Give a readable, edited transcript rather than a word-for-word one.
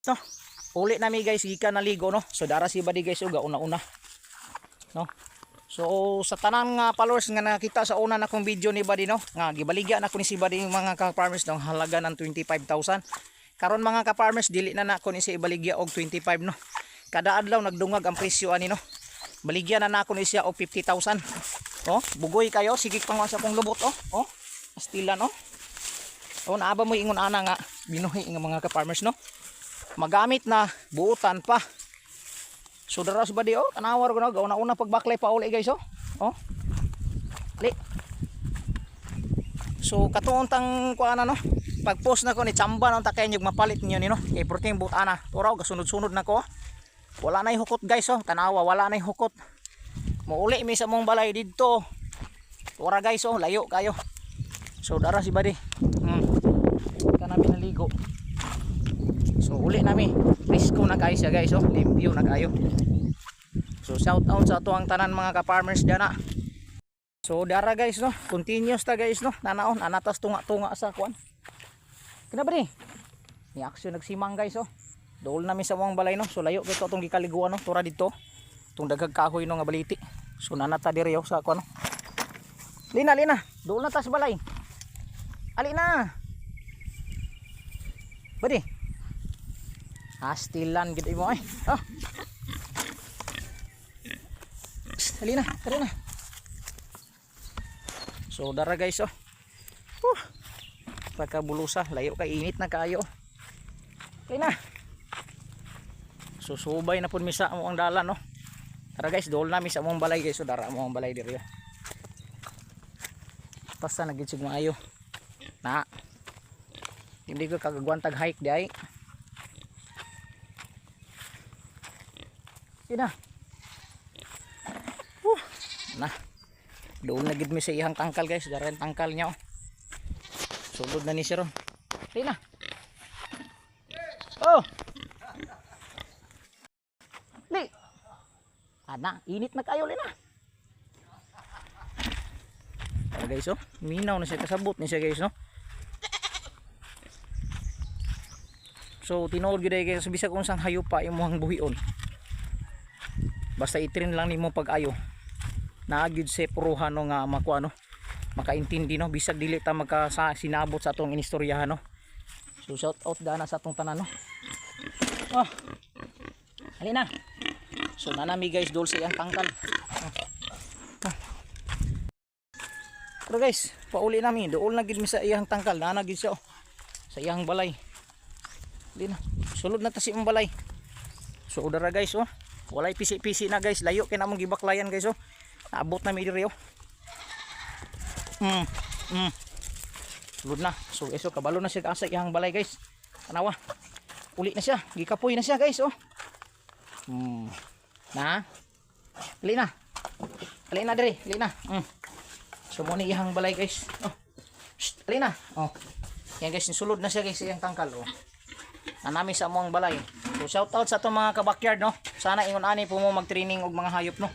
no. Uli nami guys gikan naligo no. So dara si badi guys uga una-una. No. So sa tanan nga followers nga nakita sa una na kong video ni badi no, nga gibaligya na ko ni si badi mga ka-farmers no, halaga ng 25,000. Karon mga ka-farmers dili na nako ni si ibaligya og 25 no. Kada adlaw nagdungag ang presyo ani no. Baligyan na nako ni siya og 50,000. Oh, bugoy kayo sige pang sa kong lubot oh. Oh, astilan oh. Oh, naaba mo ingon ana nga binuhi nga mga ka-farmers no. Magamit na buutan pa. So daras ba di oh, tanawar ko na una-una pagbaklay pa uli guys oh. Oh. Li. So katuon tang kuana no. Pag-post na ko ni chamba nang takay nyug mapalit niyo ni no. Kay protein butana. Turaw gasunod-sunod na ko. Wala na hukot guys oh, tanawa wala na hukot. Muuli mi sa mong balay didto. Tura guys oh, layo kayo. So dara si badi. Kanami naligo. So uli nami. Risko na kayo siya guys oh, limpyo na kayo. So shout out sa tuang tanan mga ka-farmers diyan na. So dara guys no, continuous ta guys no. Nanaon anatas tunga-tunga sa kuan. Kina badi? Ni action nagsimang guys oh. Dool nami sa mong balay no. So layo kito atong gikaliguan no, tura didto. Tung daghag kahoy no nga baliti. So nanata diri sa ako no. Lina lina, dool na tas balay. Ali na. Badi. Astilan gid imo ay. Oh. Ali na, tara na. So dara guys oh. Pagkabulusa, layo kay init na kayo. Kay na. So subay na pud mi sa mo ang dalan no. Tara guys, dool nami sa mong balay guys. So dara mo ang balay diri. Basta nagitsig maayo. Na. Hindi ko kagagwan tag hike di ay. Ina. Na. Dool na gid mi sa iyang tangkal guys. Dara ang tangkal niya oh. Sulod na ni sir oh. Ina. Oh. Li. Ana, init na kayo lina. Ayan guys oh, minaw na siya kasabot ni siya guys no. So tinuod gyud guys bisag unsang hayop pa imong buhion. Basta itrin lang nimo pag-ayo. Naa gyud sa puruhan no nga makuha no. Makaintindi no bisag dili ta sinabot sa atong inistoryahan no. So shout out dana sa atong tanan no. Oh. Halina. So nanami guys dol sa iyang tangkal. Pero guys, pauli nami, dool na gid mi sa iyang tangkal, na gid siya oh. Sa iyang balay. Di na. Sulod na ta si imong balay. So udara guys oh. Walay pisi-pisi na guys, layo kay namong gibaklayan guys oh. Naabot na mi diri oh. Sulod na. So guys oh, kabalo na siya sa iyang balay guys. Tanawa. Uli na siya, gikapoy na siya guys oh. Na. Ali na. Ali na diri, ali na. So mo ni ihang balay guys. Oh. Shh, ali na. Oh. Yan guys, sulod na siya guys iyang tangkal oh. Nanami sa among balay. So shout out sa atong mga ka-backyard no. Sana ingon ani po mo mag-training og mga hayop no.